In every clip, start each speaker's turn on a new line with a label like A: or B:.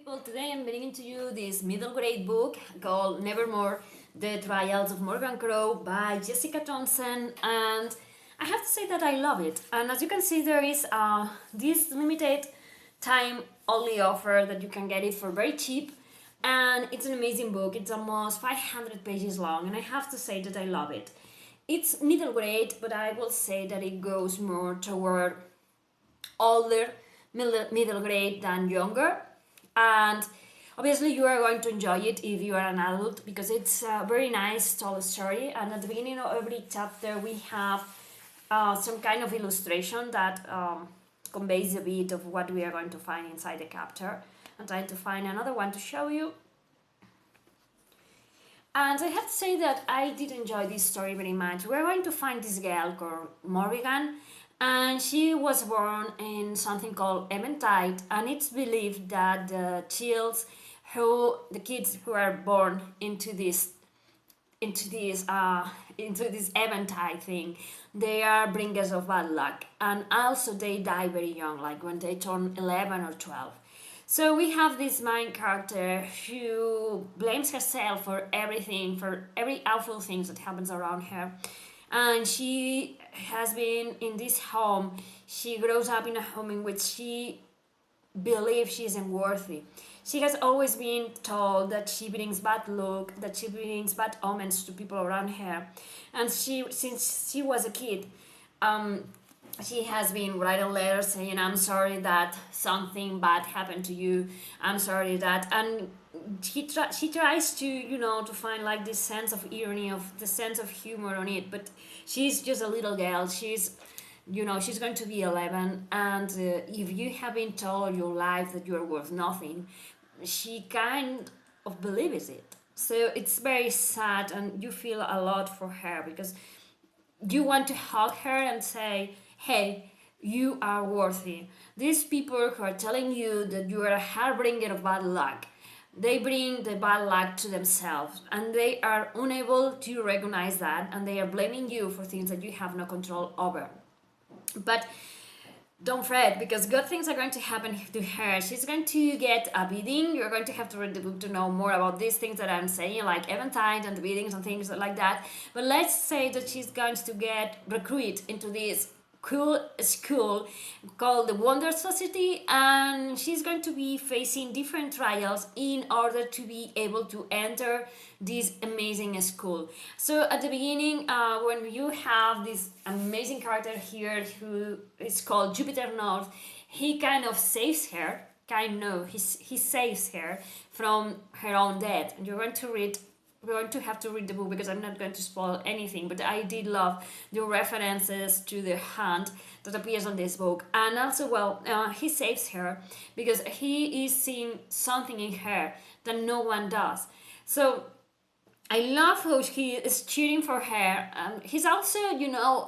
A: Well, today I'm bringing to you this middle grade book called Nevermoor, The Trials of Morrigan Crow by Jessica Townsend, and I have to say that I love it. And as you can see, there is this limited time only offer that you can get it for very cheap, and it's an amazing book. It's almost 500 pages long, and I have to say that I love it. It's middle grade, but I will say that it goes more toward older middle grade than younger, and obviously you are going to enjoy it if you are an adult because it's a very nice tall story, and at the beginning of every chapter we have some kind of illustration that conveys a bit of what we are going to find inside the chapter. I'm trying to find another one to show you. And I have to say that I did enjoy this story very much. We're going to find this girl called Morrigan, and she was born in something called Eventide, and it's believed that the kids who are born into this Eventide thing, they are bringers of bad luck, and also they die very young, like when they turn 11 or 12. So we have this main character who blames herself for everything, for every awful things that happens around her. And she has been in this home. She grows up in a home in which she believes she isn't worthy. She has always been told that she brings bad luck, that she brings bad omens to people around her. And since she was a kid, she has been writing letters saying, I'm sorry that something bad happened to you, I'm sorry that, and she tries to to find like this sense of irony, of the sense of humor on it, but she's just a little girl. She's going to be 11, and if you have been told all your life that you are worth nothing, she kind of believes it. So it's very sad, and you feel a lot for her because you want to hug her and say, hey, you are worthy. These people who are telling you that you are a harbinger of bad luck, they bring the bad luck to themselves, and they are unable to recognize that, and they are blaming you for things that you have no control over. But don't fret, because good things are going to happen to her. She's going to get a beating. You're going to have to read the book to know more about these things that I'm saying, like Eventide and the beatings and things like that. But let's say that she's going to get recruited into this cool school called the Wundrous Society, and she's going to be facing different trials in order to be able to enter this amazing school. So at the beginning, when you have this amazing character here who is called Jupiter North, he kind of saves her, he saves her from her own death. And we're going to have to read the book because I'm not going to spoil anything, but I did love the references to the hand that appears on this book. And also, he saves her because he is seeing something in her that no one does. So I love how he is cheering for her. He's also,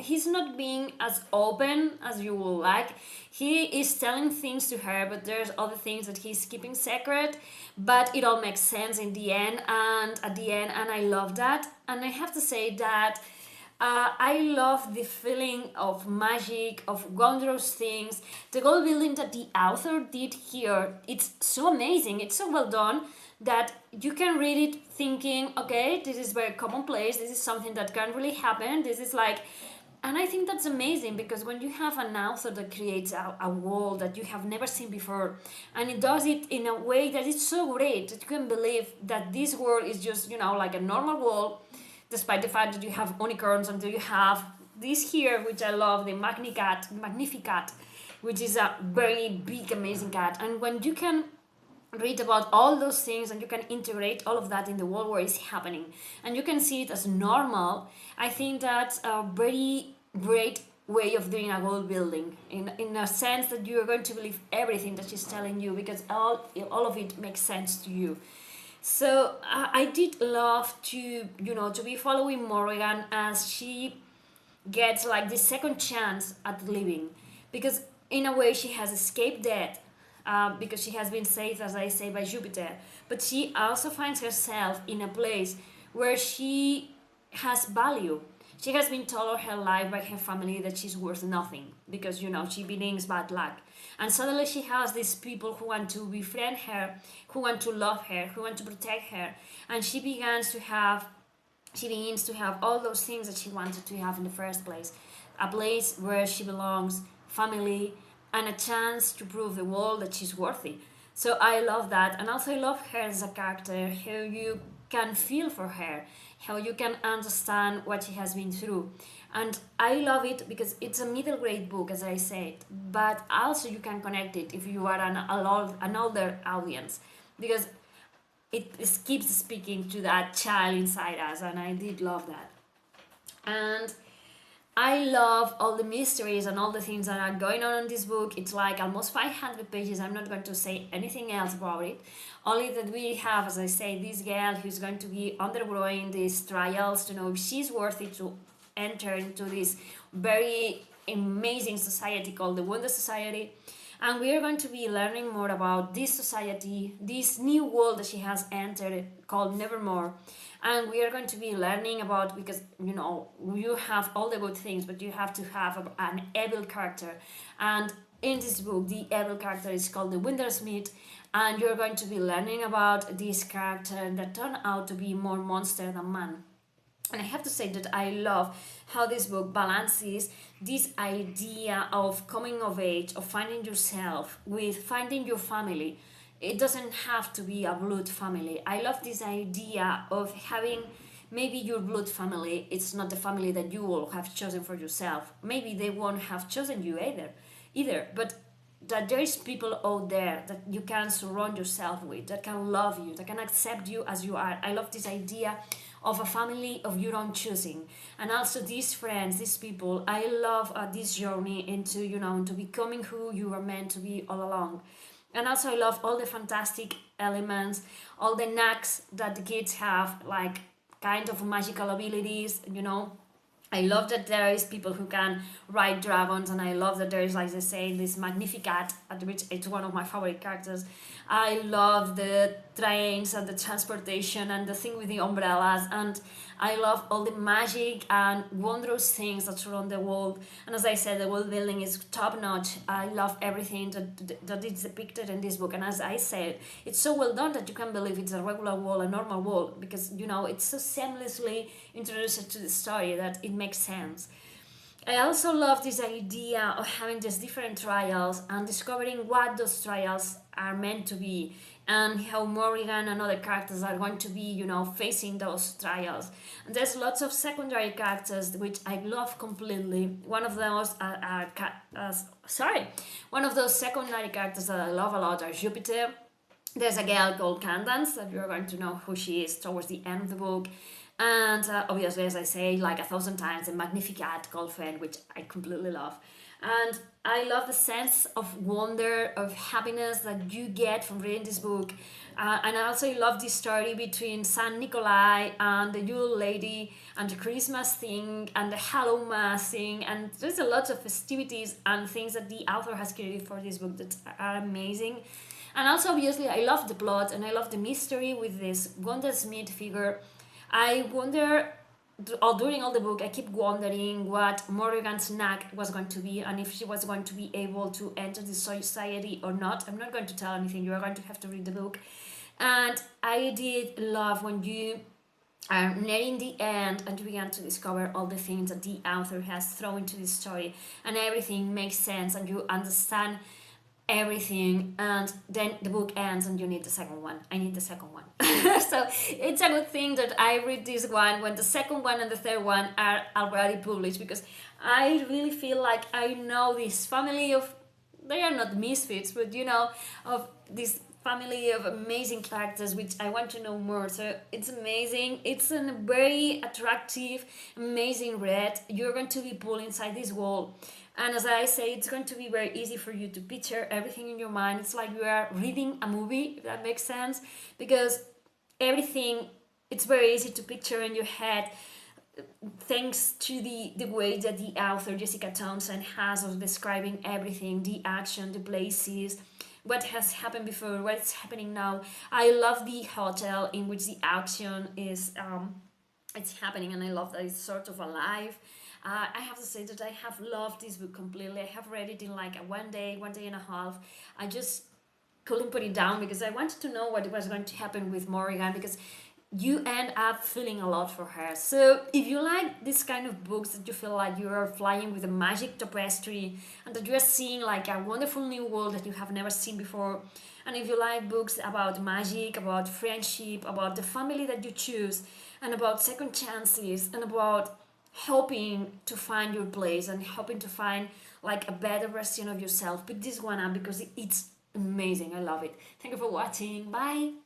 A: he's not being as open as you would like. He is telling things to her, but there's other things that he's keeping secret. But it all makes sense in the end, and at the end, and I love that. And I have to say that I love the feeling of magic, of wondrous things. The world building that the author did here, it's so amazing. It's so well done that you can read it thinking, okay, this is very commonplace. This is something that can really happen. This is like, and I think that's amazing because when you have an author that creates a world that you have never seen before, and it does it in a way that is so great that you can believe that this world is just, like a normal world, despite the fact that you have unicorns and you have this here, which I love, the Magnificat, which is a very big, amazing cat. And when you can read about all those things and you can integrate all of that in the world where it's happening and you can see it as normal, I think that's a very great way of doing a world building in a sense that you're going to believe everything that she's telling you because all of it makes sense to you. So I did love to be following Morrigan as she gets like the second chance at living, because in a way she has escaped death, because she has been saved, as I say, by Jupiter. But she also finds herself in a place where she has value. She has been told all her life by her family that she's worth nothing because, you know, she believes bad luck. And suddenly she has these people who want to befriend her, who want to love her, who want to protect her. And she begins to have all those things that she wanted to have in the first place. A place where she belongs, family, and a chance to prove the world that she's worthy. So I love that. And also I love her as a character, how you can feel for her, how you can understand what she has been through. And I love it because it's a middle grade book, as I said, but also you can connect it if you are an older audience, because it keeps speaking to that child inside us, and I did love that. And I love all the mysteries and all the things that are going on in this book. It's like almost 500 pages. I'm not going to say anything else about it. Only that we have, as I say, this girl who's going to be undergoing these trials to know if she's worthy to enter into this very amazing society called the Wundrous Society. And we are going to be learning more about this society, this new world that she has entered called Nevermoor. And we are going to be learning about, because you know, you have all the good things, but you have to have an evil character. And in this book, the evil character is called the Wintersmith, and you're going to be learning about this character that turned out to be more monster than man. And I have to say that I love how this book balances this idea of coming of age, of finding yourself, with finding your family. It doesn't have to be a blood family. I love this idea of having maybe your blood family, it's not the family that you will have chosen for yourself. Maybe they won't have chosen you either. But that there is people out there that you can surround yourself with, that can love you, that can accept you as you are. I love this idea of a family of your own choosing, and also these friends, these people. I love this journey into, you know, into becoming who you are meant to be all along. And also I love all the fantastic elements, all the knacks that the kids have, like kind of magical abilities, you know. I love that there is people who can ride dragons, and I love that there is, like I say, this Magnificat, at which it's one of my favorite characters. I love the trains and the transportation and the thing with the umbrellas, and I love all the magic and wondrous things that surround the world. And as I said, the world building is top notch. I love everything that is depicted in this book, and as I said, it's so well done that you can believe it's a regular world, a normal world, because you know it's so seamlessly introduced to the story that it makes sense. I also love this idea of having these different trials and discovering what those trials are meant to be, and how Morrigan and other characters are going to be, you know, facing those trials. And there's lots of secondary characters which I love completely. One of those one of those secondary characters that I love a lot are Jupiter. There's a girl called Candance that you're going to know who she is towards the end of the book. And obviously, as I say like 1,000 times, the Magnificat Golfen, which I completely love. And I love the sense of wonder, of happiness that you get from reading this book. And I also love this story between Saint Nikolai and the Yule Lady and the Christmas thing and the Halloween Mass thing. And there's a lot of festivities and things that the author has created for this book that are amazing. And also, obviously, I love the plot and I love the mystery with this Wundersmith figure. I wonder, during all the book, I keep wondering what Morrigan's knack was going to be, and if she was going to be able to enter the society or not. I'm not going to tell anything, you are going to have to read the book. And I did love when you are nearing the end and you begin to discover all the things that the author has thrown into the story, and everything makes sense and you understand everything, and then the book ends and you need the second one. I need the second one. So it's a good thing that I read this one when the second one and the third one are already published, because I really feel like I know this family of, they are not misfits, but you know, of this family of amazing characters which I want to know more. So it's amazing. It's a very attractive, amazing read. You're going to be pulled inside this world. And as I say, it's going to be very easy for you to picture everything in your mind. It's like you are reading a movie, if that makes sense, because everything, it's very easy to picture in your head, thanks to the way that the author Jessica Townsend has of describing everything, the action, the places, what has happened before, what's happening now. I love the hotel in which the action is it's happening, and I love that it's sort of alive. I have to say that I have loved this book completely. I have read it in like a one day and a half. I just couldn't put it down because I wanted to know what was going to happen with Morrigan, because you end up feeling a lot for her. So if you like this kind of books that you feel like you are flying with a magic tapestry and that you are seeing like a wonderful new world that you have never seen before, and if you like books about magic, about friendship, about the family that you choose, and about second chances, and about helping to find your place and helping to find like a better version of yourself, pick this one up because it's amazing. I love it. Thank you for watching. Bye.